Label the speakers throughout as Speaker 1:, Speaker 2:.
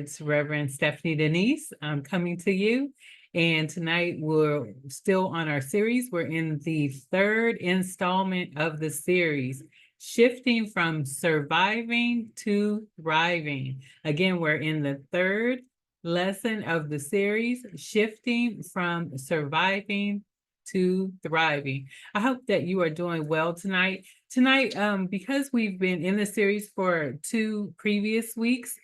Speaker 1: It's Reverend Stephanie Denise. I'm coming to you. And tonight we're still on our series. We're in the third installment of the series, Shifting from Surviving to Thriving. Again, we're in the third lesson of the series, Shifting from Surviving to Thriving. I hope that you are doing well tonight. Because we've been in the series for 2 previous weeks,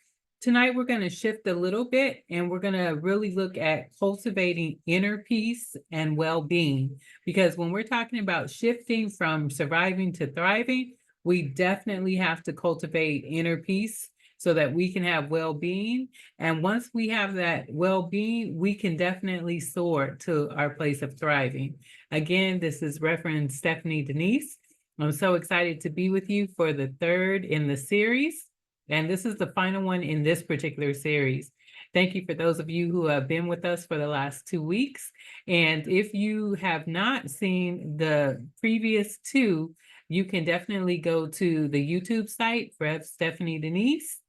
Speaker 1: tonight we're going to shift a little bit and we're going to really look at cultivating inner peace and well-being. Because when we're talking about shifting from surviving to thriving, we definitely have to cultivate inner peace so that we can have well-being. And once we have that well-being, we can definitely soar to our place of thriving. Again, this is Reverend Stephanie Denise. I'm so excited to be with you for the third in the series. And this is the final one in this particular series. Thank you for those of you who have been with us for the last 2 weeks. And if you have not seen the previous 2, you can definitely go to the YouTube site, Rev Stephanie Denise,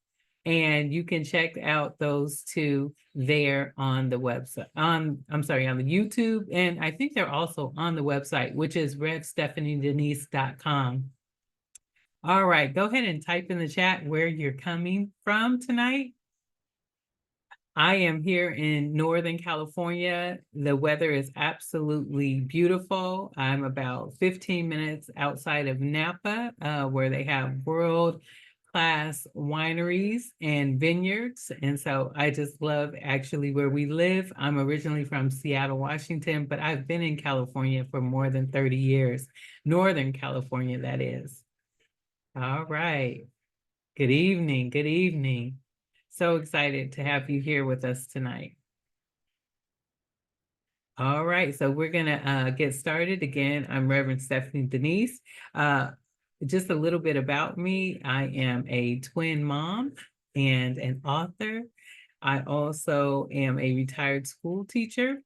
Speaker 1: and you can check out those 2 there on the website, on the YouTube. And I think they're also on the website, which is revstephaniedenise.com. All right, go ahead and type in the chat where you're coming from tonight. I am here in Northern California. The weather is absolutely beautiful. I'm about 15 minutes outside of Napa, where they have world-class wineries and vineyards. And so I just love actually where we live. I'm originally from Seattle, Washington, but I've been in California for more than 30 years. Northern California, that is. All right. Good evening. Good evening. So excited to have you here with us tonight. All right. So we're going to get started. Again, I'm Reverend Stephanie Denise. Just a little bit about me. I am a twin mom and an author. I also am a retired school teacher.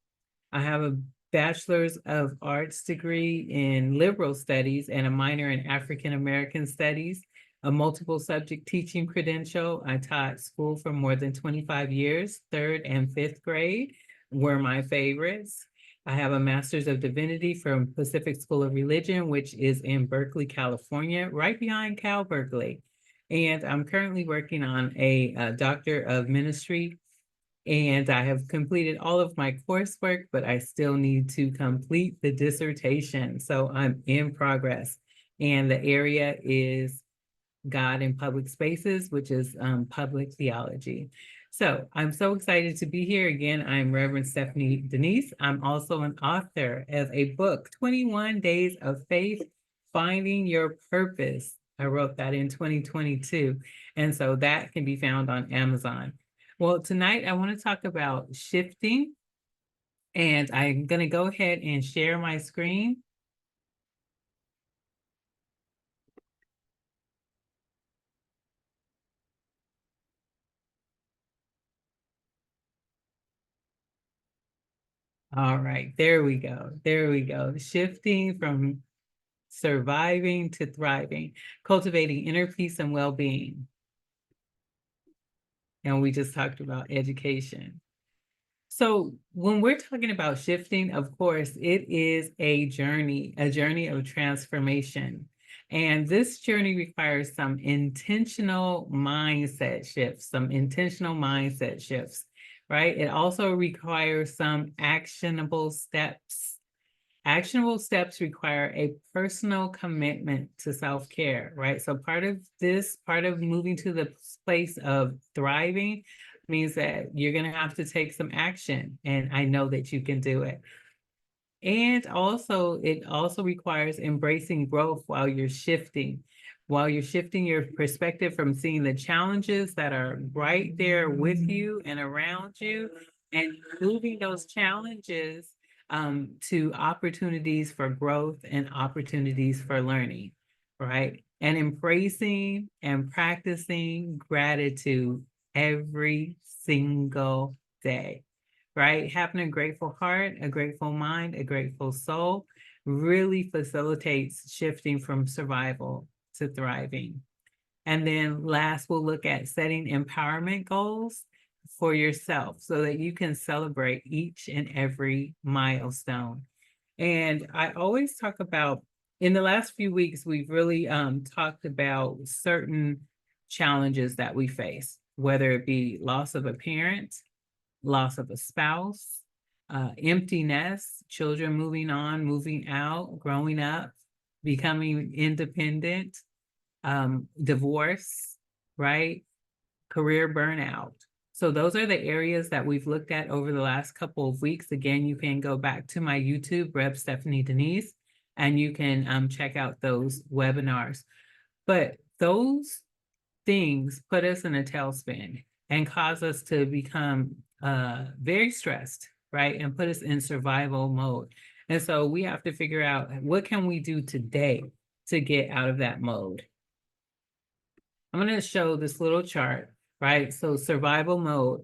Speaker 1: I have a Bachelor's of Arts degree in Liberal Studies and a minor in African American Studies, a multiple subject teaching credential. I taught school for more than 25 years. 3rd and 5th grade were my favorites. I have a Master's of Divinity from Pacific School of Religion, which is in Berkeley, California, right behind Cal Berkeley. And I'm currently working on a Doctor of Ministry, and I have completed all of my coursework, but I still need to complete the dissertation. So I'm in progress. And the area is God in Public Spaces, which is public theology. So I'm so excited to be here again. I'm Reverend Stephanie Denise. I'm also an author of a book, 21 Days of Faith, Finding Your Purpose. I wrote that in 2022. And so that can be found on Amazon. Well, tonight I want to talk about shifting, and I'm going to go ahead and share my screen. All right, there we go. There we go. Shifting from surviving to thriving, cultivating inner peace and well-being. And we just talked about education. So when we're talking about shifting, of course, it is a journey of transformation. And this journey requires some intentional mindset shifts, right? It also requires some actionable steps. Actionable steps require a personal commitment to self-care, right? So part of moving to the place of thriving means that you're going to have to take some action, and I know that you can do it. And also, it also requires embracing growth while you're shifting your perspective from seeing the challenges that are right there with you and around you, and moving those challenges to opportunities for growth and opportunities for learning, right? And embracing and practicing gratitude every single day, right? Having a grateful heart, a grateful mind, a grateful soul really facilitates shifting from survival to thriving. And then last, we'll look at setting empowerment goals. for yourself so that you can celebrate each and every milestone. And I always talk about, in the last few weeks, we've really talked about certain challenges that we face, whether it be loss of a parent, loss of a spouse, empty nest, children moving on, moving out, growing up, becoming independent, divorce, right? Career burnout. So those are the areas that we've looked at over the last couple of weeks. Again, you can go back to my YouTube, Rev Stephanie Denise, and you can check out those webinars. But those things put us in a tailspin and cause us to become very stressed, right? And put us in survival mode. And so we have to figure out, what can we do today to get out of that mode? I'm going to show this little chart, right? So survival mode.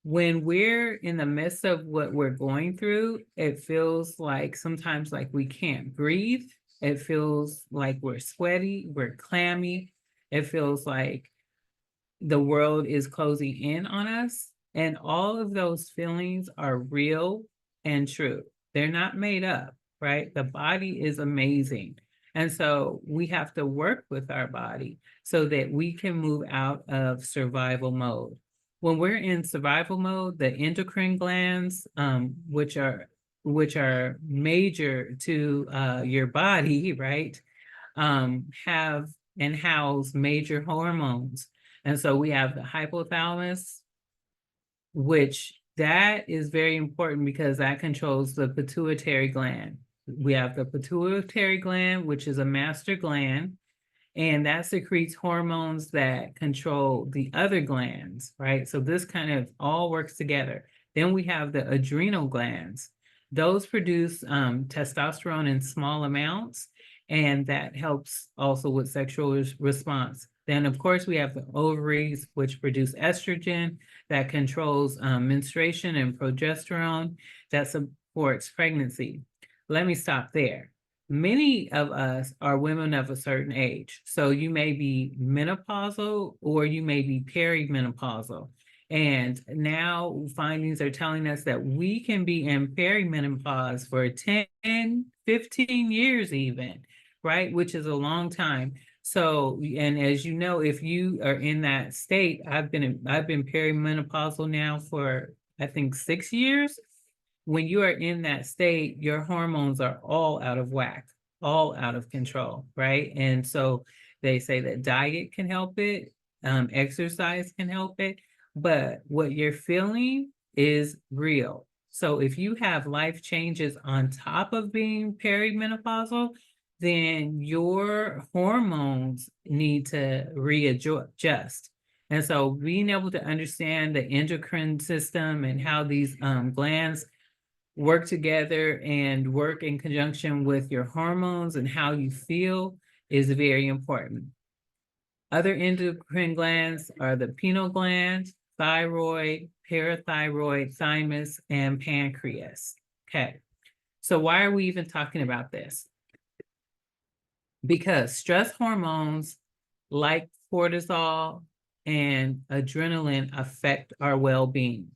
Speaker 1: When we're in the midst of what we're going through, it feels like sometimes like we can't breathe. It feels like we're sweaty, we're clammy. It feels like the world is closing in on us. And all of those feelings are real and true. They're not made up, right? The body is amazing. And so we have to work with our body so that we can move out of survival mode. When we're in survival mode, the endocrine glands, which are major to your body, right, have and house major hormones. And so we have the hypothalamus, which that is very important because that controls the pituitary gland. We have the pituitary gland, which is a master gland, and that secretes hormones that control the other glands, right? So this kind of all works together. Then we have the adrenal glands. Those produce testosterone in small amounts, and that helps also with sexual response. Then, of course, we have the ovaries, which produce estrogen that controls menstruation, and progesterone that supports pregnancy. Let me stop there. Many of us are women of a certain age. So you may be menopausal or you may be perimenopausal. And now findings are telling us that we can be in perimenopause for 10, 15 years even, right? Which is a long time. So, and as you know, if you are in that state, I've been perimenopausal now for, I think, 6 years. When you are in that state, your hormones are all out of whack, all out of control, right? And so they say that diet can help it, exercise can help it, but what you're feeling is real. So if you have life changes on top of being perimenopausal, then your hormones need to readjust. And so being able to understand the endocrine system and how these glands work together and work in conjunction with your hormones and how you feel is very important. Other endocrine glands are the pineal gland, thyroid, parathyroid, thymus, and pancreas. Okay, so why are we even talking about this? Because stress hormones like cortisol and adrenaline affect our well-being.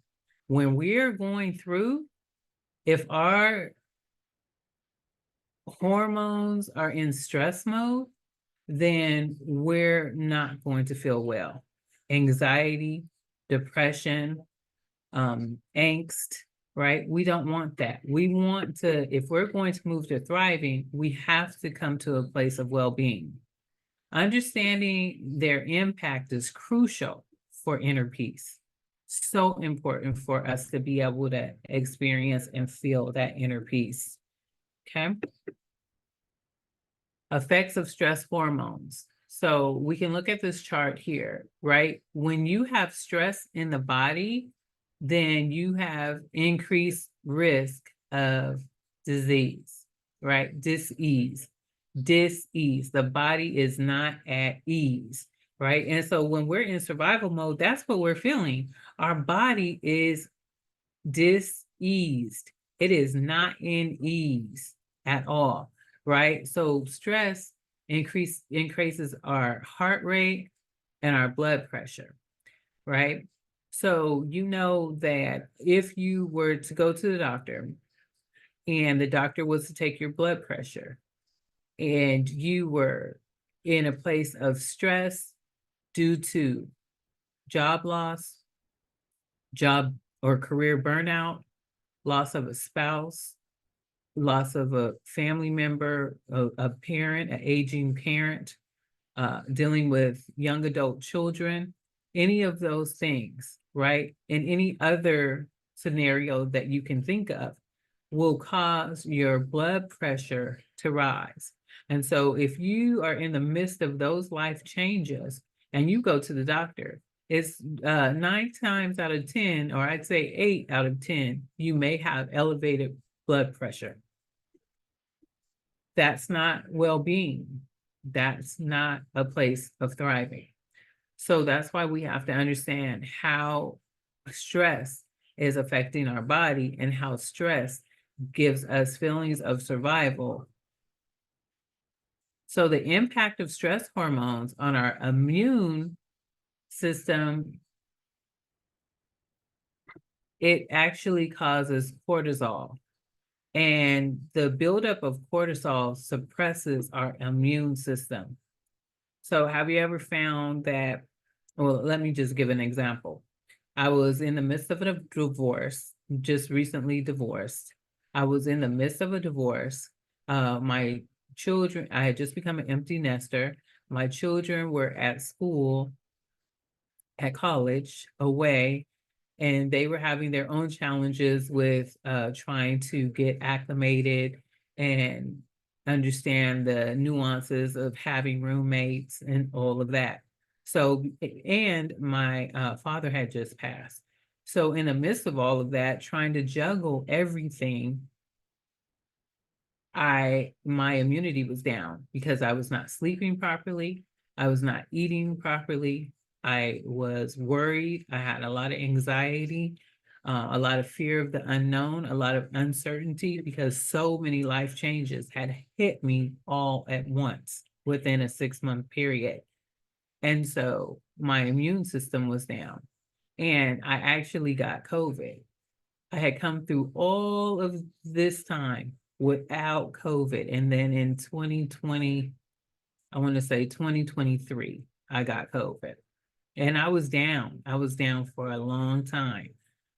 Speaker 1: When we're going through, if our hormones are in stress mode, then we're not going to feel well. Anxiety, depression, angst, right? We don't want that. We want to, if we're going to move to thriving, we have to come to a place of well-being. Understanding their impact is crucial for inner peace. So important for us to be able to experience and feel that inner peace. Okay. Effects of stress hormones. So we can look at this chart here, right? When you have stress in the body, then you have increased risk of disease, right? Dis-ease. The body is not at ease, right? And so when we're in survival mode, that's what we're feeling. Our body is dis-eased. It is not in ease at all, right? So stress increases our heart rate and our blood pressure, right? So you know that if you were to go to the doctor and the doctor was to take your blood pressure and you were in a place of stress due to job loss, job or career burnout, loss of a spouse, loss of a family member, a parent, an aging parent, dealing with young adult children, any of those things, right? And any other scenario that you can think of will cause your blood pressure to rise. And so if you are in the midst of those life changes and you go to the doctor, it's 9 times out of 10, or I'd say 8 out of 10, you may have elevated blood pressure. That's not well-being. That's not a place of thriving. So that's why we have to understand how stress is affecting our body and how stress gives us feelings of survival. So the impact of stress hormones on our immune system, it actually causes cortisol. And the buildup of cortisol suppresses our immune system. So have you ever found that, well, let me just give an example. I was in the midst of a divorce, just recently divorced. I was in the midst of a divorce. My children, I had just become an empty nester. My children were at school, at college, away, and they were having their own challenges with trying to get acclimated and understand the nuances of having roommates and all of that. So, and my father had just passed. So in the midst of all of that, trying to juggle everything, my immunity was down because I was not sleeping properly. I was not eating properly. I was worried. I had a lot of anxiety, a lot of fear of the unknown, a lot of uncertainty because so many life changes had hit me all at once within a 6-month period. And so my immune system was down and I actually got COVID. I had come through all of this time without COVID. And then in 2020, I want to say 2023, I got COVID. And I was down. I was down for a long time,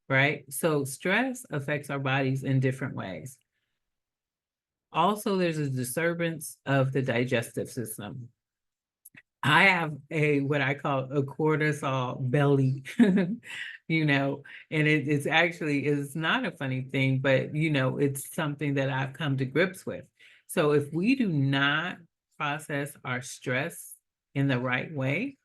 Speaker 1: right? So stress affects our bodies in different ways. Also, there's a disturbance of the digestive system. I have what I call a cortisol belly, you know, and it's actually is not a funny thing, but it's something that I've come to grips with. So if we do not process our stress in the right way,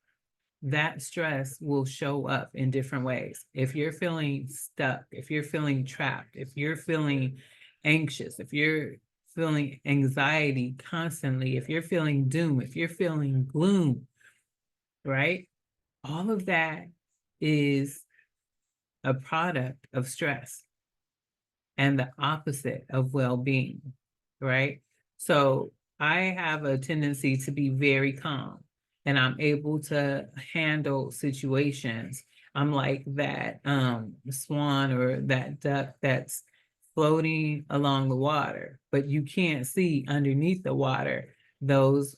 Speaker 1: that stress will show up in different ways. If you're feeling stuck, if you're feeling trapped, if you're feeling anxious, if you're feeling anxiety constantly, if you're feeling doom, if you're feeling gloom, right? All of that is a product of stress and the opposite of well-being, right? So I have a tendency to be very calm and I'm able to handle situations. I'm like that swan or that duck that's floating along the water, but you can't see underneath the water those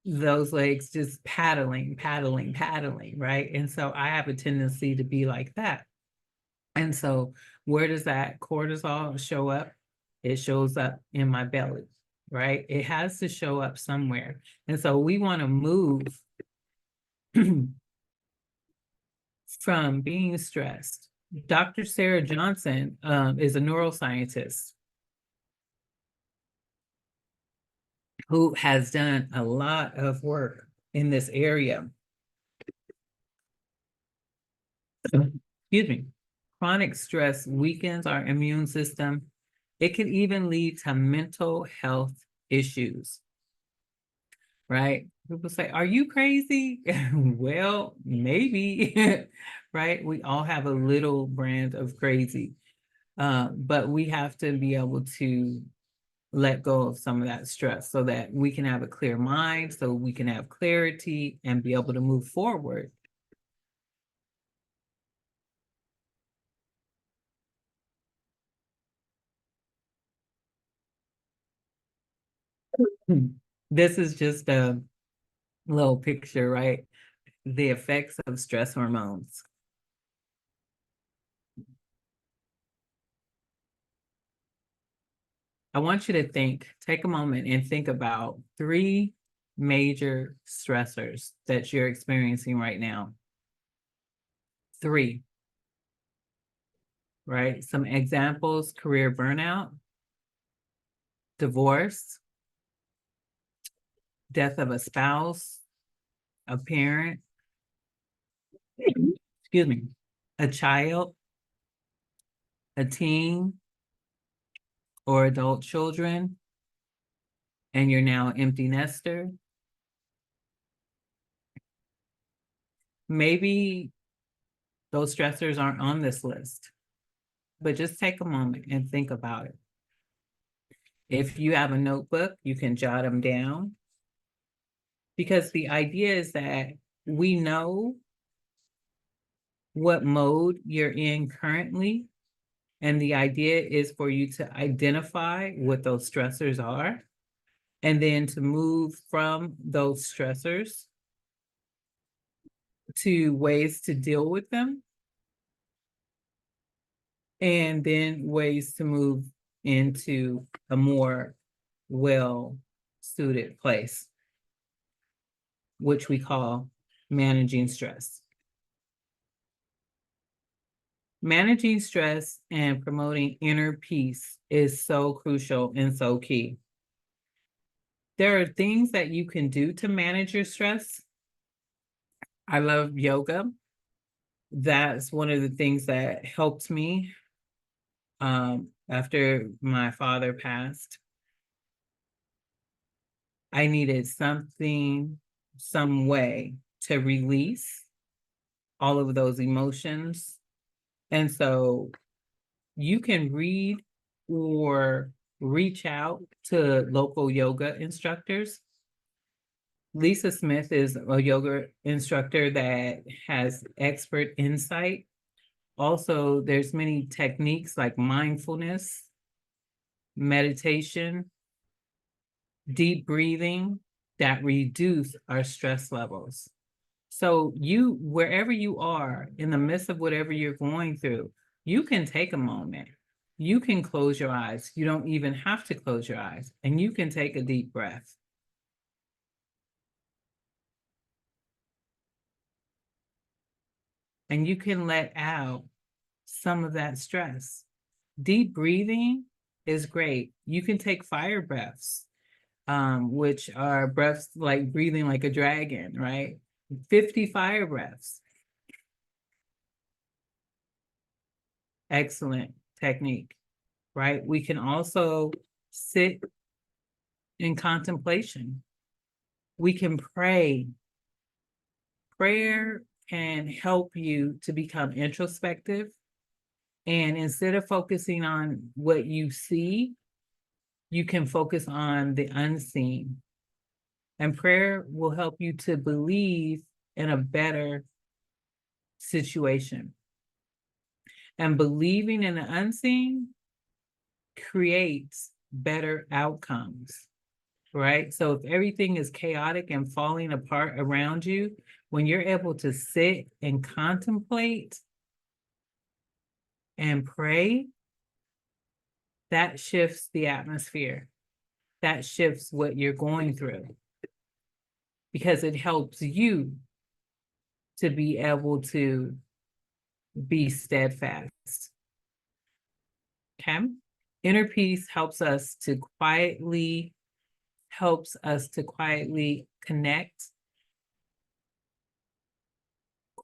Speaker 1: legs just paddling, paddling, paddling, right? And so I have a tendency to be like that. And so where does that cortisol show up? It shows up in my belly, right? It has to show up somewhere. And so we want to move from being stressed. Dr. Sarah Johnson is a neuroscientist who has done a lot of work in this area. Excuse me. Chronic stress weakens our immune system. It can even lead to mental health issues, right? People say, are you crazy? Well, maybe, right? We all have a little brand of crazy, but we have to be able to let go of some of that stress so that we can have a clear mind, so we can have clarity and be able to move forward. This is just a little picture, right? The effects of stress hormones. I want you to take a moment and think about 3 major stressors that you're experiencing right now. 3, right? Some examples: career burnout, divorce, death of a spouse, a parent, excuse me, a child, a teen, or adult children, and you're now an empty nester. Maybe those stressors aren't on this list, but just take a moment and think about it. If you have a notebook, you can jot them down, because the idea is that we know what mode you're in currently. And the idea is for you to identify what those stressors are, and then to move from those stressors to ways to deal with them, and then ways to move into a more well-suited place, which we call managing stress. Managing stress and promoting inner peace is so crucial and so key. There are things that you can do to manage your stress. I love yoga. That's one of the things that helped me after my father passed. I needed something, some way to release all of those emotions. And so you can read or reach out to local yoga instructors. Lisa Smith is a yoga instructor that has expert insight. Also, there's many techniques like mindfulness, meditation, deep breathing that reduce our stress levels. So you, wherever you are, in the midst of whatever you're going through, you can take a moment. You can close your eyes. You don't even have to close your eyes, and you can take a deep breath. And you can let out some of that stress. Deep breathing is great. You can take fire breaths, which are breaths like breathing like a dragon, right? 50 fire breaths. Excellent technique, right? We can also sit in contemplation. We can pray. Prayer can help you to become introspective. And instead of focusing on what you see, you can focus on the unseen. And prayer will help you to believe in a better situation. And believing in the unseen creates better outcomes, right? So if everything is chaotic and falling apart around you, when you're able to sit and contemplate and pray, that shifts the atmosphere. That shifts what you're going through, because it helps you to be able to be steadfast. Okay? Inner peace helps us to quietly connect,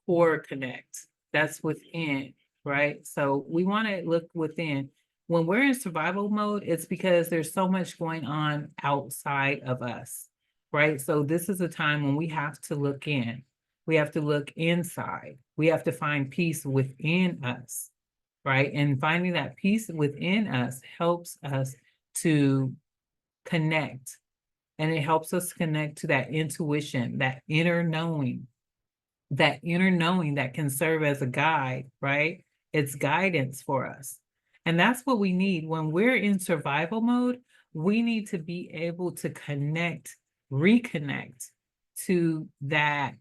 Speaker 1: core connect. That's within, right? So we want to look within. When we're in survival mode, it's because there's so much going on outside of us, right? So this is a time when we have to look in. We have to look inside. We have to find peace within us, right? And finding that peace within us helps us to connect. And it helps us connect to that intuition, that inner knowing that can serve as a guide, right? It's guidance for us. And that's what we need. When we're in survival mode, we need to be able to connect, reconnect to that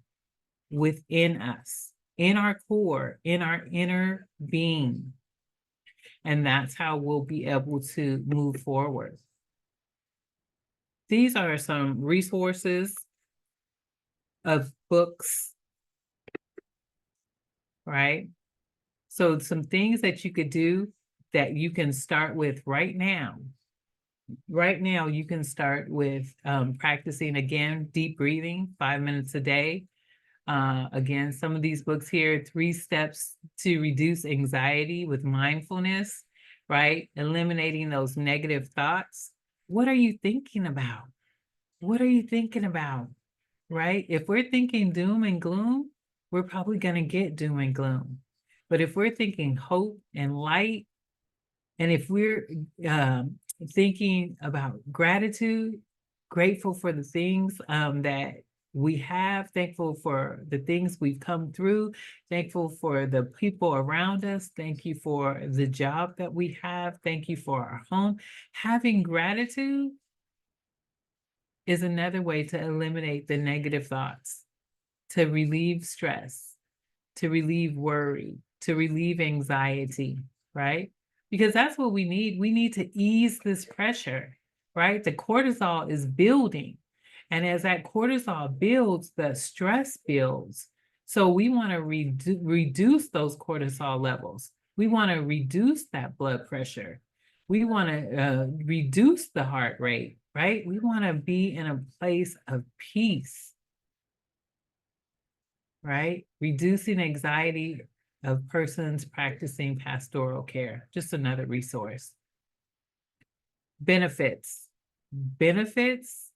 Speaker 1: within us, in our core, in our inner being. And that's how we'll be able to move forward. These are some resources of books, right? So some things that you could do that you can start with right now. Right now, you can start with practicing, again, deep breathing, 5 minutes a day. Again, some of these books here, 3 steps to reduce anxiety with mindfulness, right? Eliminating those negative thoughts. What are you thinking about? What are you thinking about, right? If we're thinking doom and gloom, we're probably going to get doom and gloom. But if we're thinking hope and light, and if we're thinking about gratitude, grateful for the things that we have, thankful for the things we've come through, thankful for the people around us, thank you for the job that we have, thank you for our home. Having gratitude is another way to eliminate the negative thoughts, to relieve stress, to relieve worry, to relieve anxiety, right? Because that's what we need. We need to ease this pressure, right? The cortisol is building. And as that cortisol builds, the stress builds. So we want to reduce those cortisol levels. We want to reduce that blood pressure. We want to reduce the heart rate, right? We want to be in a place of peace, right? Reducing anxiety of persons practicing pastoral care. Just another resource. Benefits. Benefits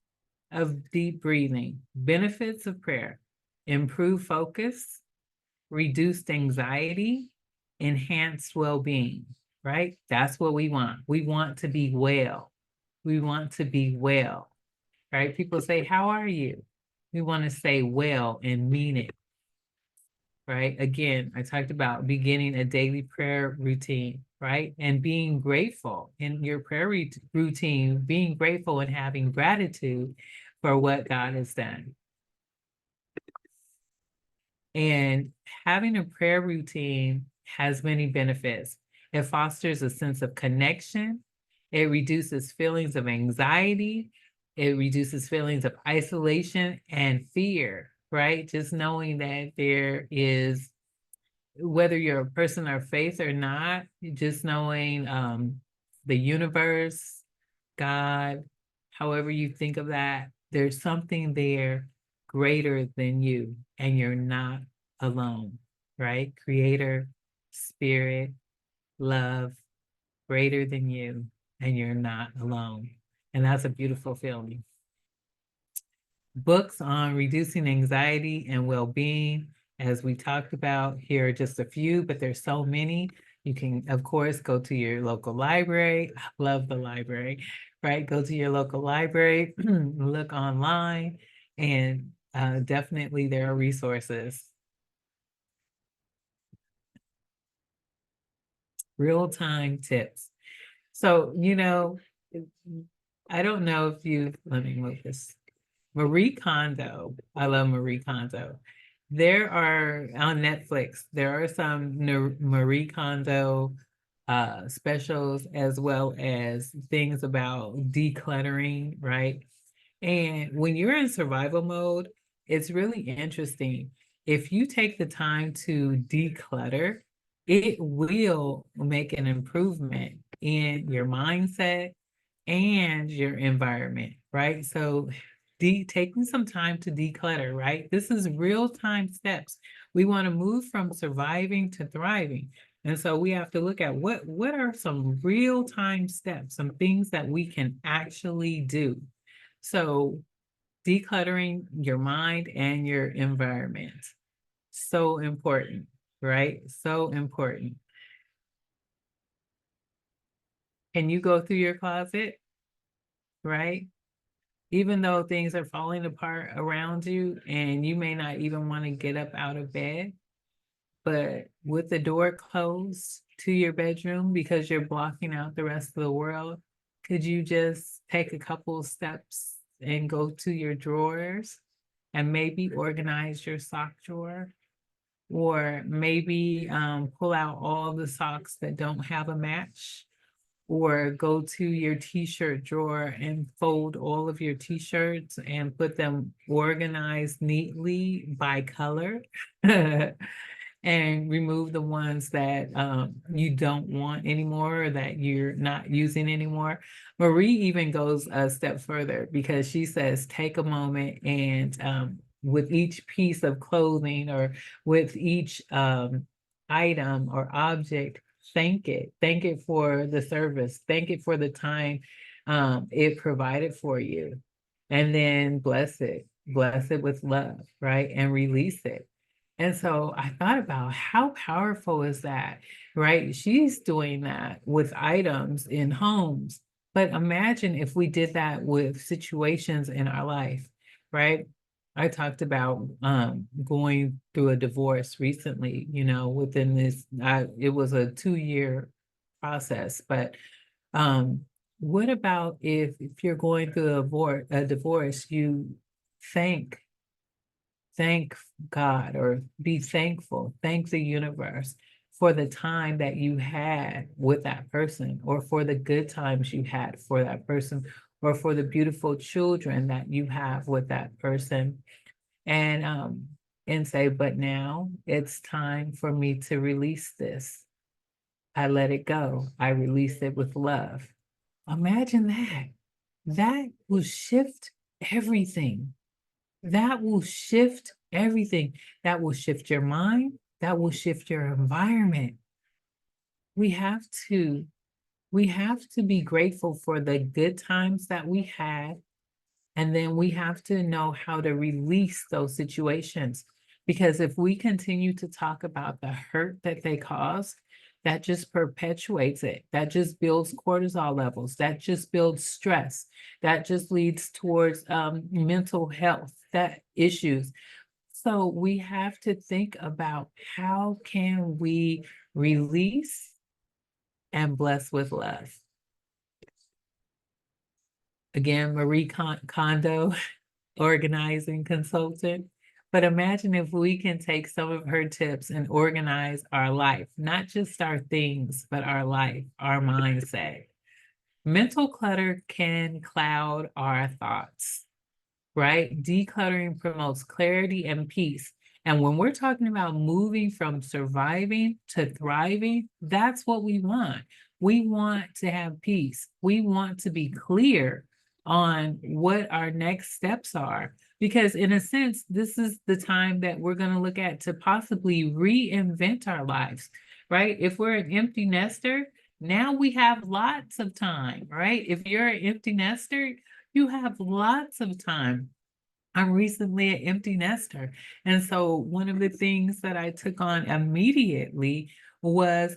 Speaker 1: of deep breathing. Benefits of prayer. Improved focus, reduced anxiety, enhanced well-being, right? That's what we want. We want to be well. We want to be well, right? People say, how are you? We want to say well and mean it, right? Again, I talked about beginning a daily prayer routine, right? And being grateful in your prayer routine, being grateful and having gratitude for what God has done. And having a prayer routine has many benefits. It fosters a sense of connection. It reduces feelings of anxiety. It reduces feelings of isolation and fear, right? Just knowing that there is, whether you're a person of faith or not, just knowing the universe, God, however you think of that, there's something there greater than you, and you're not alone, right? Creator, spirit, love, greater than you, and you're not alone. And that's a beautiful feeling. Books on reducing anxiety and well-being, as we talked about, here are just a few, but there's so many. You can, of course, go to your local library. I love the library, right? Go to your local library, look online, and definitely there are resources. Real-time tips. So, I don't know if let me move this. Marie Kondo, I love Marie Kondo. There are, on Netflix, there are some Marie Kondo specials, as well as things about decluttering, right? And when you're in survival mode, it's really interesting. If you take the time to declutter, it will make an improvement in your mindset and your environment, right? So taking some time to declutter, right? This is real-time steps. We want to move from surviving to thriving. And so we have to look at what are some real-time steps, some things that we can actually do. So decluttering your mind and your environment. So important, right? So important. Can you go through your closet, right? Even though things are falling apart around you and you may not even want to get up out of bed, but with the door closed to your bedroom because you're blocking out the rest of the world, could you just take a couple of steps and go to your drawers and maybe organize your sock drawer? Or maybe pull out all the socks that don't have a match, or go to your t-shirt drawer and fold all of your t-shirts and put them organized neatly by color. And remove the ones that you don't want anymore or that you're not using anymore. Marie even goes a step further because she says, take a moment and with each piece of clothing or with each item or object, thank it. Thank it for the service. Thank it for the time it provided for you. And then bless it. Bless it with love, right? And release it. And so I thought about how powerful is that, right? She's doing that with items in homes. But imagine if we did that with situations in our life, right? I talked about going through a divorce recently, within this, it was a 2-year process. But what about if you're going through a divorce, you thank God or be thankful, thank the universe for the time that you had with that person, or for the good times you had for that person, or for the beautiful children that you have with that person. And say, but now it's time for me to release this. I let it go. I release it with love. Imagine that. That will shift everything. That will shift everything. That will shift your mind. That will shift your environment. We have to be grateful for the good times that we had. And then we have to know how to release those situations. Because if we continue to talk about the hurt that they cause, that just perpetuates it. That just builds cortisol levels. That just builds stress. That just leads towards mental health issues. So we have to think about how can we release and bless with love. Again, Marie Kondo, organizing consultant. But imagine if we can take some of her tips and organize our life, not just our things, but our life, our mindset. Mental clutter can cloud our thoughts, right? Decluttering promotes clarity and peace. And when we're talking about moving from surviving to thriving, that's what we want. We want to have peace. We want to be clear on what our next steps are. Because in a sense, this is the time that we're going to look at to possibly reinvent our lives, right? If we're an empty nester, now we have lots of time, right? If you're an empty nester, you have lots of time. I'm recently an empty nester. And so one of the things that I took on immediately was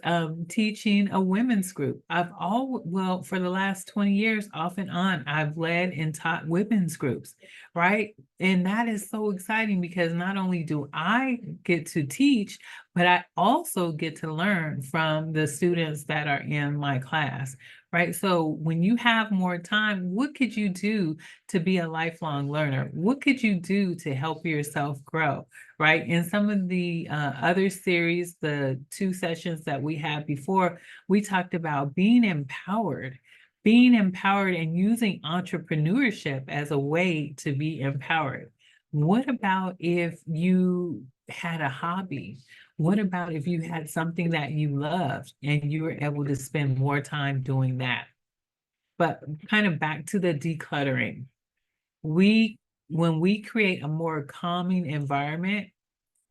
Speaker 1: teaching a women's group. For the last 20 years, off and on, I've led and taught women's groups, right? And that is so exciting because not only do I get to teach, but I also get to learn from the students that are in my class, right? So when you have more time, what could you do to be a lifelong learner? What could you do to help yourself grow, right? In some of the other series, the 2 sessions that we had before, we talked about being empowered and using entrepreneurship as a way to be empowered. What about if you had a hobby? What about if you had something that you loved and you were able to spend more time doing that? But kind of back to the decluttering. When we create a more calming environment,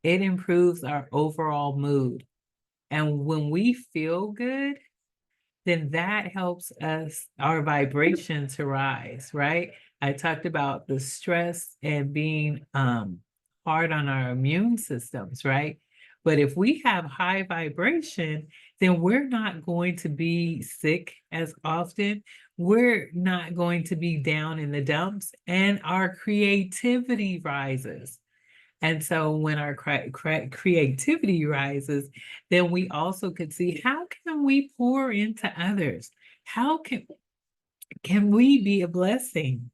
Speaker 1: it improves our overall mood. And when we feel good, then that helps our vibration to rise, right? I talked about the stress and being hard on our immune systems, right? But if we have high vibration, then we're not going to be sick as often. We're not going to be down in the dumps, and our creativity rises. And so when our creativity rises, then we also could see how can we pour into others? How can Can we be a blessing?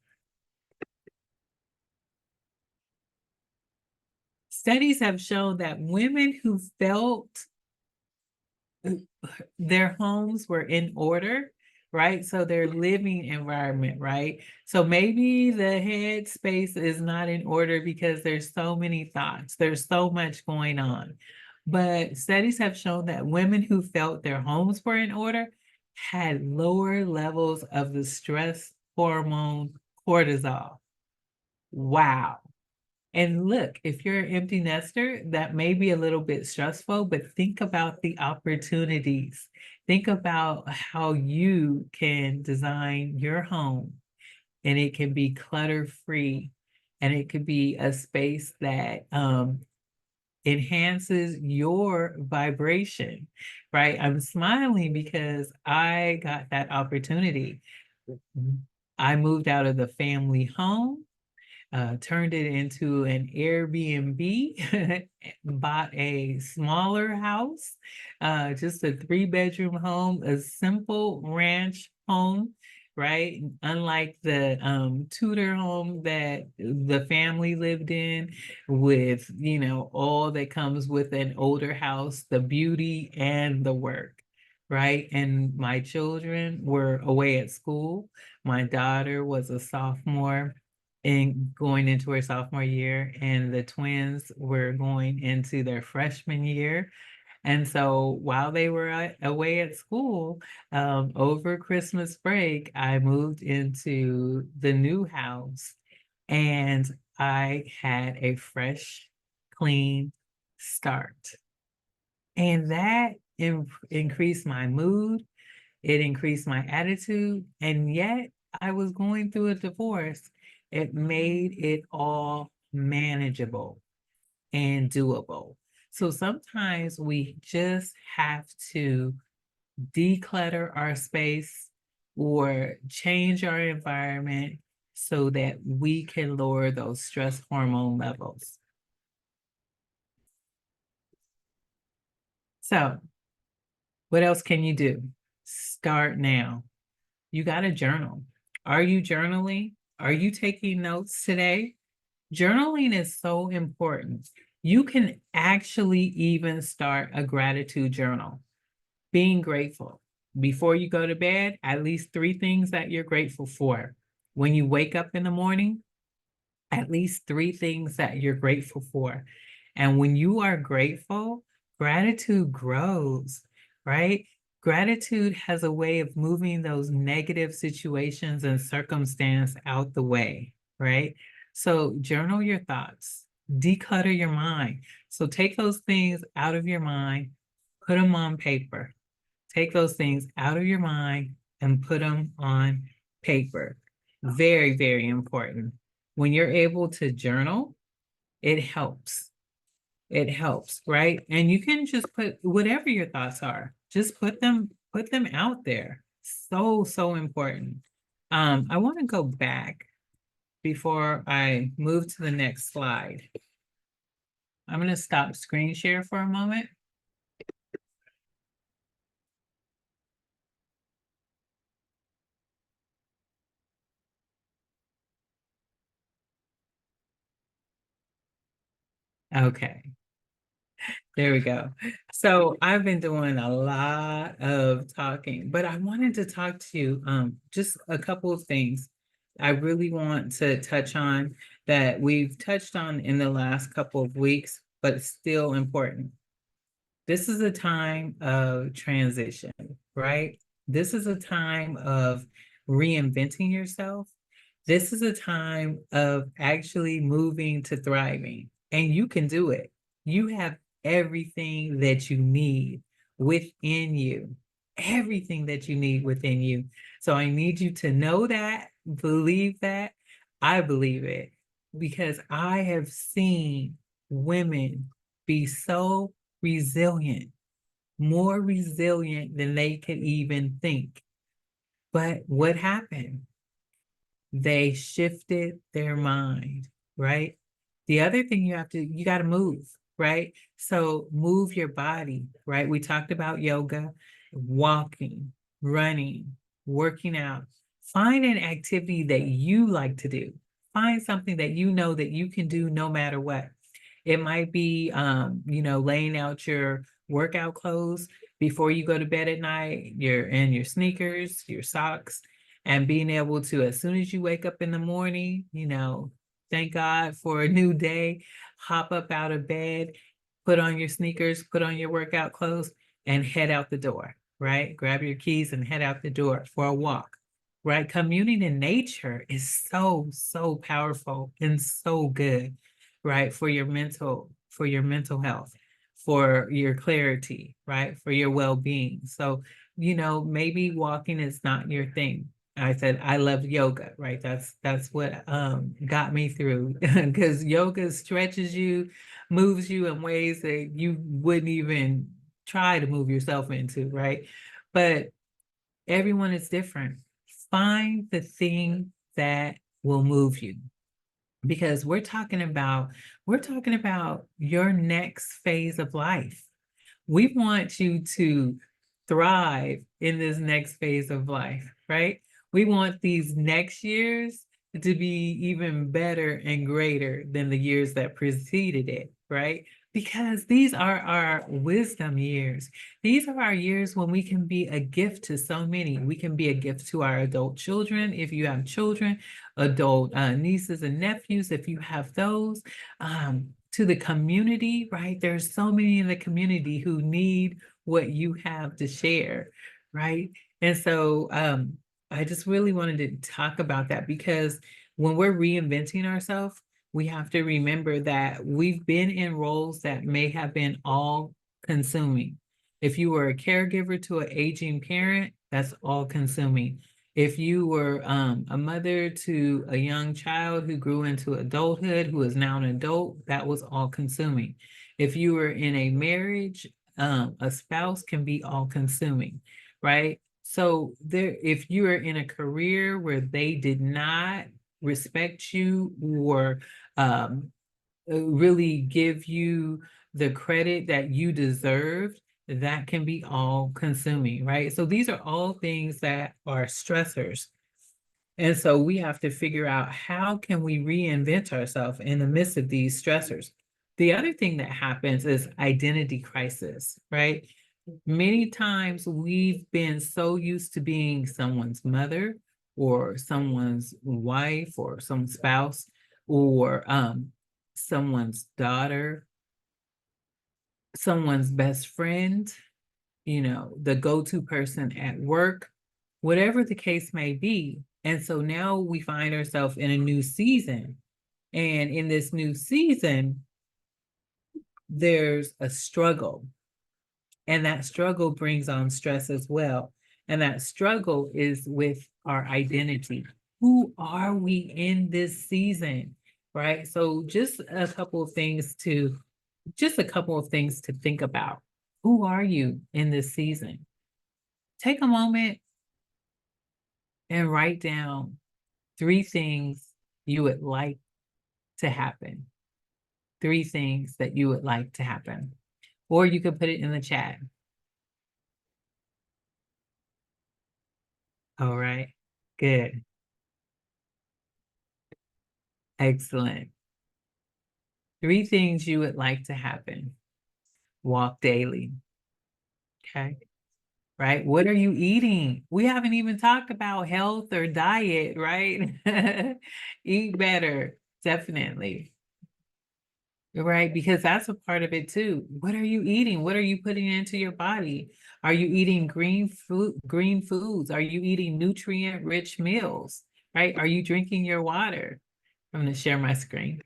Speaker 1: Studies have shown that women who felt their homes were in order, right? So their living environment, right? So maybe the head space is not in order because there's so many thoughts, there's so much going on. But studies have shown that women who felt their homes were in order had lower levels of the stress hormone cortisol. Wow. And look, if you're an empty nester, that may be a little bit stressful, but think about the opportunities. Think about how you can design your home and it can be clutter-free and it could be a space that enhances your vibration, right? I'm smiling because I got that opportunity. I moved out of the family home, turned it into an Airbnb, bought a smaller house, just a 3-bedroom home, a simple ranch home, right? Unlike the Tudor home that the family lived in, with, all that comes with an older house, the beauty and the work. Right. And my children were away at school. My daughter was a sophomore and going into her sophomore year, and the twins were going into their freshman year. And so while they were away at school, over Christmas break, I moved into the new house and I had a fresh, clean start. And that increased my mood, it increased my attitude, and yet I was going through a divorce. It made it all manageable and doable. So sometimes we just have to declutter our space or change our environment so that we can lower those stress hormone levels. So, what else can you do? Start now. You got to journal. Are you journaling? Are you taking notes today? Journaling is so important. You can actually even start a gratitude journal. Being grateful. Before you go to bed, at least 3 things that you're grateful for. When you wake up in the morning, at least 3 things that you're grateful for. And when you are grateful, gratitude grows, right? Gratitude has a way of moving those negative situations and circumstance out the way, right? So journal your thoughts, declutter your mind. So take those things out of your mind, put them on paper. Take those things out of your mind and put them on paper. Very, very important. When you're able to journal, it helps. It helps, right? And you can just put whatever your thoughts are, just put them out there. So, so important. I want to go back before I move to the next slide. I'm going to stop screen share for a moment. Okay. There we go. So I've been doing a lot of talking, but I wanted to talk to you just a couple of things I really want to touch on that we've touched on in the last couple of weeks, but still important. This is a time of transition, right? This is a time of reinventing yourself. This is a time of actually moving to thriving, and you can do it. You have everything that you need within you, everything that you need within you. So I need you to know that, believe that. I believe it because I have seen women be so resilient, more resilient than they could even think. But what happened? They shifted their mind, right? The other thing you got to move, right? So move your body, right? We talked about yoga, walking, running, working out. Find an activity that you like to do. Find something that you know that you can do no matter what. It might be, laying out your workout clothes before you go to bed at night, your sneakers, your socks, and being able to, as soon as you wake up in the morning, thank God for a new day, hop up out of bed, put on your sneakers, put on your workout clothes, and head out the door, right? Grab your keys and head out the door for a walk, right? Communing in nature is so, so powerful and so good, right? For your mental health, for your clarity, right? For your well-being. So, maybe walking is not your thing. I said I love yoga, right? That's what got me through, because yoga stretches you, moves you in ways that you wouldn't even try to move yourself into, right? But everyone is different. Find the thing that will move you, because we're talking about your next phase of life. We want you to thrive in this next phase of life, right? We want these next years to be even better and greater than the years that preceded it, right? Because these are our wisdom years. These are our years when we can be a gift to so many. We can be a gift to our adult children, if you have children, adult nieces and nephews, if you have those, to the community, right? There's so many in the community who need what you have to share, right? And so I just really wanted to talk about that, because when we're reinventing ourselves, we have to remember that we've been in roles that may have been all consuming. If you were a caregiver to an aging parent, that's all consuming. If you were a mother to a young child who grew into adulthood, who is now an adult, that was all consuming. If you were in a marriage, a spouse can be all consuming, right? So if you are in a career where they did not respect you or really give you the credit that you deserved, that can be all consuming, right? So these are all things that are stressors. And so we have to figure out, how can we reinvent ourselves in the midst of these stressors? The other thing that happens is identity crisis, right? Many times we've been so used to being someone's mother or someone's wife or some spouse or someone's daughter, someone's best friend, the go-to person at work, whatever the case may be. And so now we find ourselves in a new season. And in this new season, there's a struggle. And that struggle brings on stress as well. And that struggle is with our identity. Who are we in this season? Right? So just a couple of things to think about. Who are you in this season? Take a moment and write down 3 things you would like to happen. 3 things that you would like to happen. Or you could put it in the chat. All right. Good. Excellent. 3 things you would like to happen. Walk daily. Okay. Right? What are you eating? We haven't even talked about health or diet, right? Eat better, definitely. Right? Because that's a part of it too. What are you eating? What are you putting into your body? Are you eating green foods? Are you eating nutrient-rich meals? Right? Are you drinking your water? I'm going to share my screen.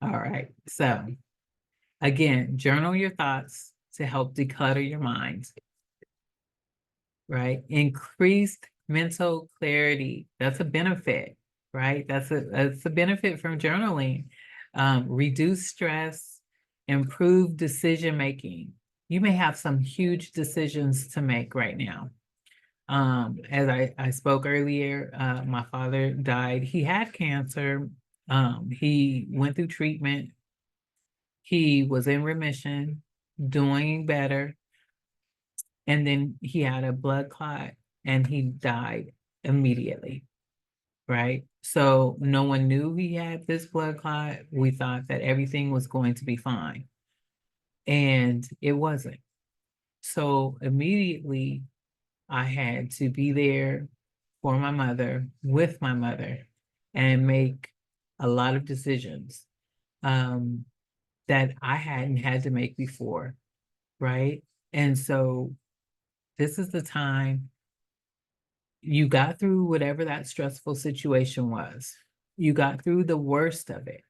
Speaker 1: All right. So again, journal your thoughts to help declutter your mind, right? Increased mental clarity. That's a benefit, right? That's a benefit from journaling. Reduce stress, improve decision making. You may have some huge decisions to make right now. As I spoke earlier, my father died. He had cancer. He went through treatment. He was in remission, doing better. And then he had a blood clot and he died immediately, right? So no one knew he had this blood clot. We thought that everything was going to be fine, and it wasn't. So immediately I had to be there for my mother, with my mother, and make a lot of decisions um, that I hadn't had to make before, right? And so this is the time you got through whatever that stressful situation was. You got through the worst of it.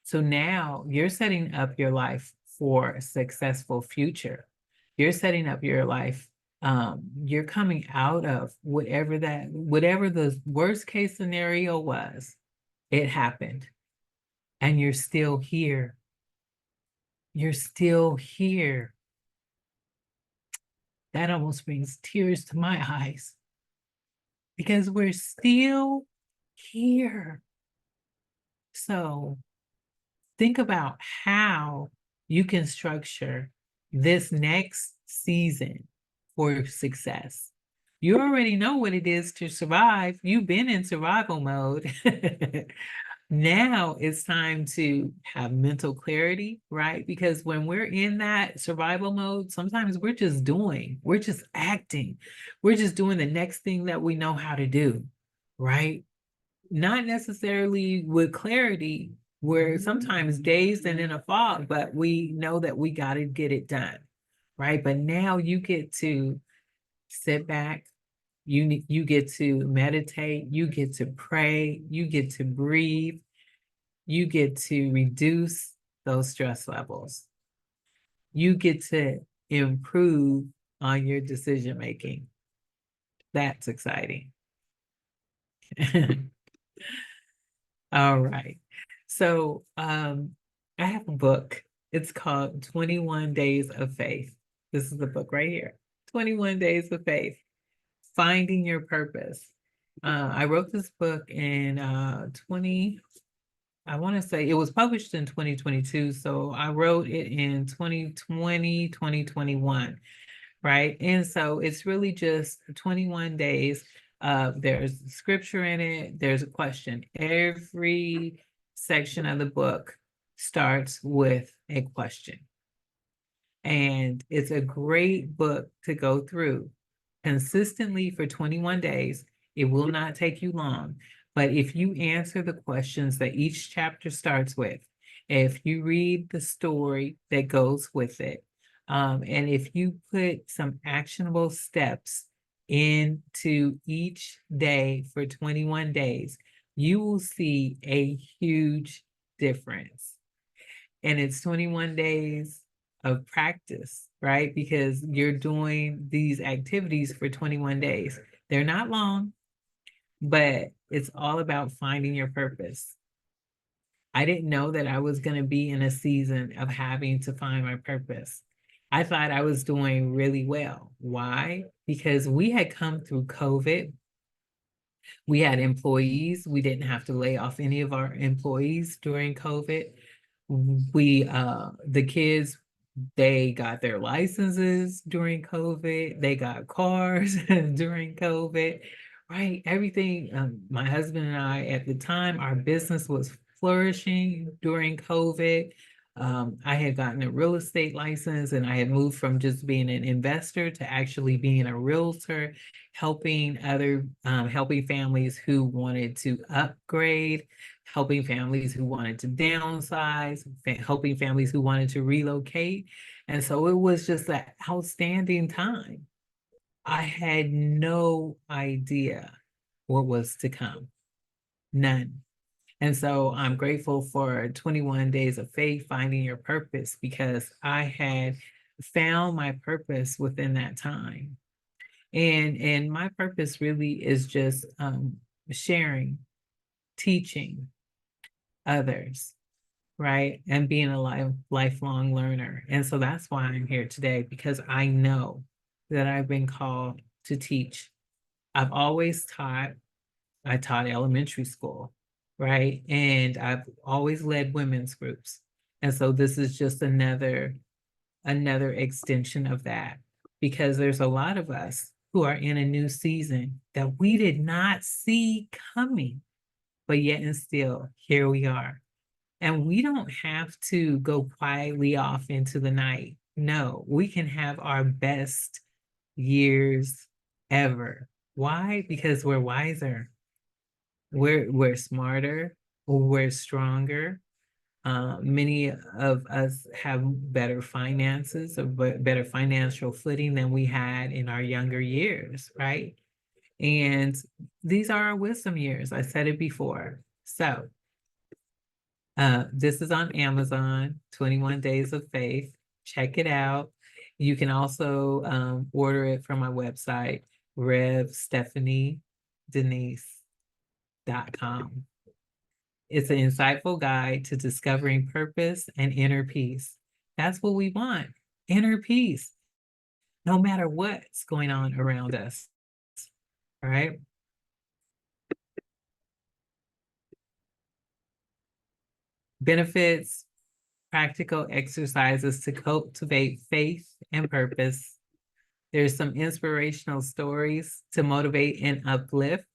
Speaker 1: So now you're setting up your life for a successful future. You're setting up your life. You're coming out of whatever the worst case scenario was, it happened. And you're still here. You're still here. That almost brings tears to my eyes because we're still here. So think about how you can structure this next season for success. You already know what it is to survive. You've been in survival mode. Now it's time to have mental clarity, right? Because when we're in that survival mode, sometimes we're just doing, we're just acting, we're just doing the next thing that we know how to do, right? Not necessarily with clarity. We're sometimes dazed and in a fog, but we know that we got to get it done, right? But now you get to sit back, you get to meditate, you get to pray, you get to breathe, you get to reduce those stress levels. You get to improve on your decision making. That's exciting. All right. So I have a book. It's called 21 Days of Faith. This is the book right here. 21 Days of Faith, Finding Your Purpose. I wrote this book in I want to say it was published in 2022. So I wrote it in 2020, 2021, right? And so it's really just 21 days. There's scripture in it, there's a question. Every section of the book starts with a question. And it's a great book to go through consistently for 21 days. It will not take you long. But if you answer the questions that each chapter starts with, if you read the story that goes with it, and if you put some actionable steps into each day for 21 days, you will see a huge difference. And it's 21 days of practice, right? Because you're doing these activities for 21 days. They're not long, but it's all about finding your purpose. I didn't know that I was going to be in a season of having to find my purpose. I thought I was doing really well. Why? Because we had come through COVID. We had employees. We didn't have to lay off any of our employees during COVID. The kids, they got their licenses during COVID. They got cars during COVID, right? Everything. My husband and I, at the time, our business was flourishing during COVID. I had gotten a real estate license and I had moved from just being an investor to actually being a realtor, helping families who wanted to upgrade, helping families who wanted to downsize, helping families who wanted to relocate. And so it was just an outstanding time. I had no idea what was to come, none. And so I'm grateful for 21 Days of Faith, Finding Your Purpose, because I had found my purpose within that time. And my purpose really is just sharing, teaching others, right? And being a lifelong learner. And so that's why I'm here today, because I know that I've been called to teach. I've always taught. I taught elementary school, right? And I've always led women's groups. And so this is just another extension of that, because there's a lot of us who are in a new season that we did not see coming, but yet and still here we are. And we don't have to go quietly off into the night. No, we can have our best years ever. Why? Because we're wiser. We're smarter, we're stronger. Many of us have better finances, or better financial footing than we had in our younger years, right? And these are our wisdom years. I said it before. So this is on Amazon, 21 Days of Faith. Check it out. You can also order it from my website, RevStephanieDenise.com. It's an insightful guide to discovering purpose and inner peace. That's what we want, inner peace, no matter what's going on around us, all right? Benefits, practical exercises to cultivate faith and purpose. There's some inspirational stories to motivate and uplift.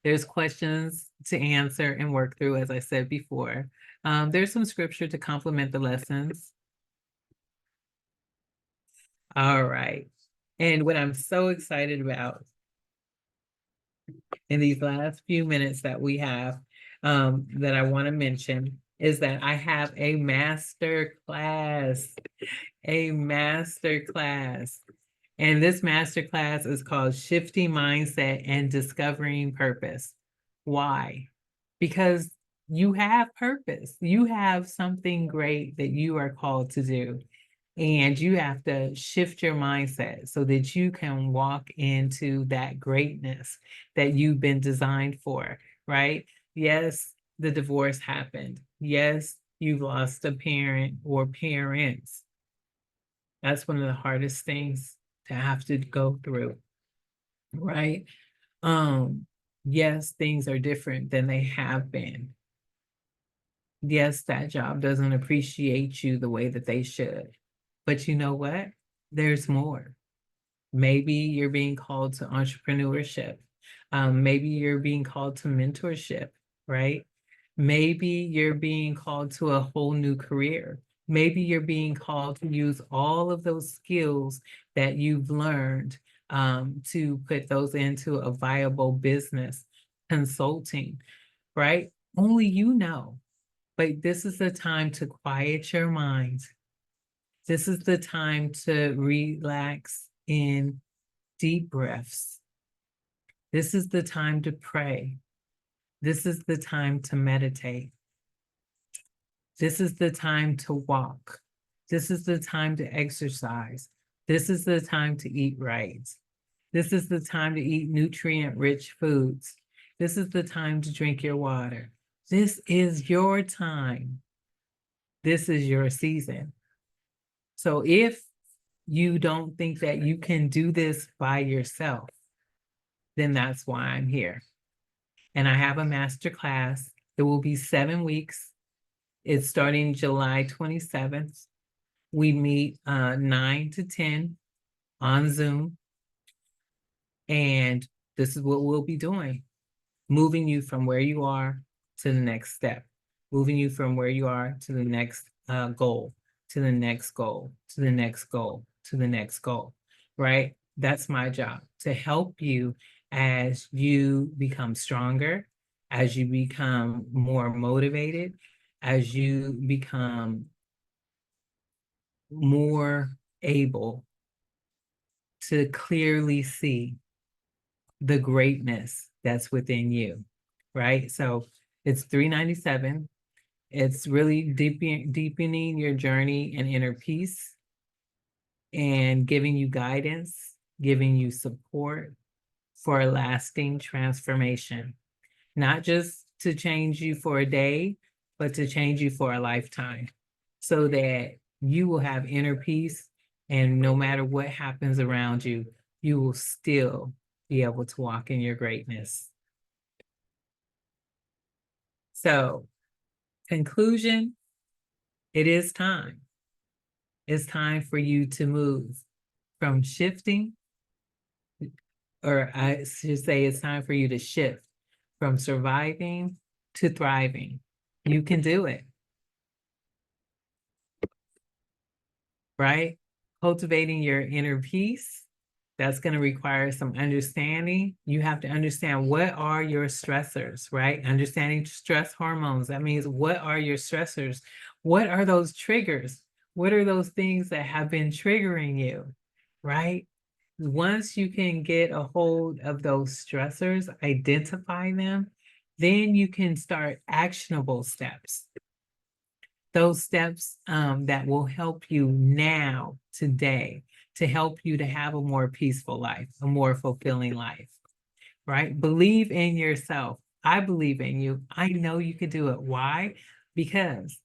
Speaker 1: There's questions to answer and work through, as I said before. There's some scripture to complement the lessons. All right. And what I'm so excited about in these last few minutes that we have, that I want to mention, is that I have a master class. And this master class is called Shifting Mindset and Discovering Purpose. Why? Because you have purpose. You have something great that you are called to do. And you have to shift your mindset so that you can walk into that greatness that you've been designed for, right? Yes, the divorce happened. Yes, you've lost a parent or parents. That's one of the hardest things to have to go through, right? Yes, things are different than they have been. Yes, that job doesn't appreciate you the way that they should. But you know what? There's more. Maybe you're being called to entrepreneurship. Maybe you're being called to mentorship, right? Maybe you're being called to a whole new career. Maybe you're being called to use all of those skills that you've learned, to put those into a viable business, consulting, right? Only you know. But this is the time to quiet your mind. This is the time to relax in deep breaths. This is the time to pray. This is the time to meditate. This is the time to walk. This is the time to exercise. This is the time to eat right. This is the time to eat nutrient-rich foods. This is the time to drink your water. This is your time. This is your season. So if you don't think that you can do this by yourself, then that's why I'm here. And I have a master class. It will be 7 weeks. It's starting July 27th. We meet 9 to 10 on Zoom. And this is what we'll be doing. Moving you from where you are to the next step. Moving you from where you are to the next goal, to the next goal, to the next goal, to the next goal, right? That's my job, to help you as you become stronger, as you become more motivated, as you become more able to clearly see the greatness that's within you, right? So it's $397. It's really deepening your journey and inner peace, and giving you guidance, giving you support for a lasting transformation, not just to change you for a day, but to change you for a lifetime, so that you will have inner peace, and no matter what happens around you, you will still be able to walk in your greatness. So, conclusion, it is time. It's time for you to move from shifting, or I should say it's time for you to shift from surviving to thriving. You can do it, right? Cultivating your inner peace, that's going to require some understanding. You have to understand what are your stressors, right? Understanding stress hormones. That means what are your stressors? What are those triggers? What are those things that have been triggering you, right? Once you can get a hold of those stressors, identify them, then you can start actionable steps. Those steps that will help you now, today, to help you to have a more peaceful life, a more fulfilling life, right? Believe in yourself. I believe in you. I know you can do it. Why? Because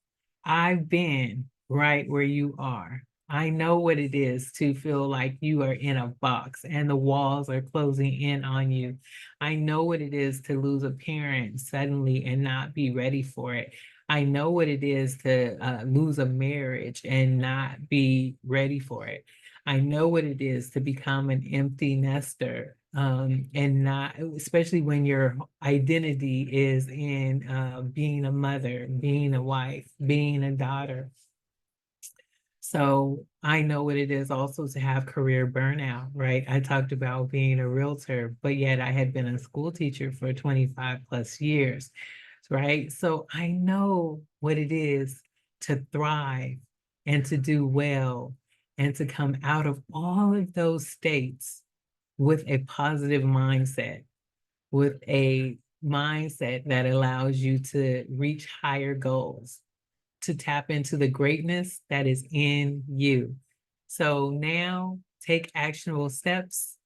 Speaker 1: I've been right where you are. I know what it is to feel like you are in a box and the walls are closing in on you. I know what it is to lose a parent suddenly and not be ready for it. I know what it is to lose a marriage and not be ready for it. I know what it is to become an empty nester and not, especially when your identity is in being a mother, being a wife, being a daughter. So I know what it is also to have career burnout, right? I talked about being a realtor, but yet I had been a school teacher for 25 plus years, right? So I know what it is to thrive and to do well and to come out of all of those states with a positive mindset, with a mindset that allows you to reach higher goals, to tap into the greatness that is in you. So now take actionable steps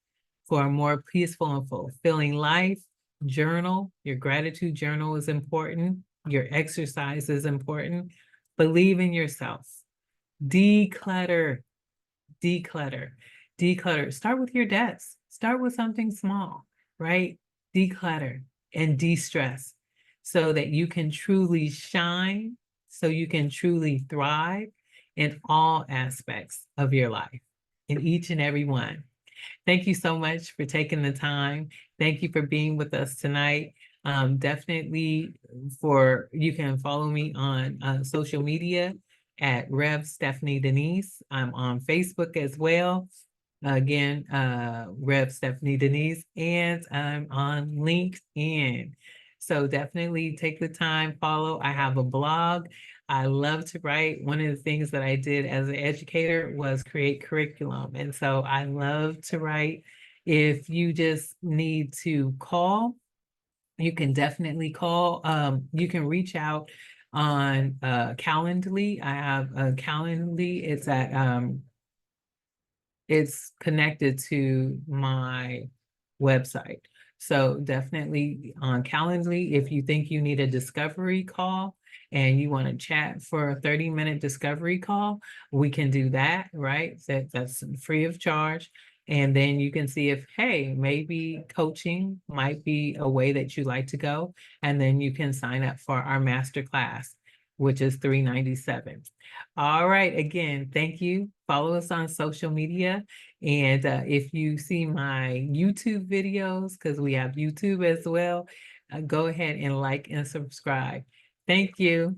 Speaker 1: for a more peaceful and fulfilling life. Journal. Your gratitude journal is important. Your exercise is important. Believe in yourself. Declutter, declutter, declutter. Start with your desk. Start with something small, right? Declutter and de-stress so that you can truly shine, so you can truly thrive in all aspects of your life, in each and every one. Thank you so much for taking the time. Thank you for being with us tonight. Definitely you can follow me on social media at Rev Stephanie Denise. I'm on Facebook as well. Again, Rev Stephanie Denise, and I'm on LinkedIn. So definitely take the time, follow. I have a blog. I love to write. One of the things that I did as an educator was create curriculum. And so I love to write. If you just need to call, you can definitely call. You can reach out on Calendly. I have a Calendly. It's connected to my website. So definitely on Calendly, if you think you need a discovery call and you want to chat for a 30-minute discovery call, we can do that, right? That's free of charge. And then you can see if, hey, maybe coaching might be a way that you like to go. And then you can sign up for our master class, which is $397. All right, again, thank you. Follow us on social media. And if you see my YouTube videos, because we have YouTube as well, go ahead and like and subscribe. Thank you.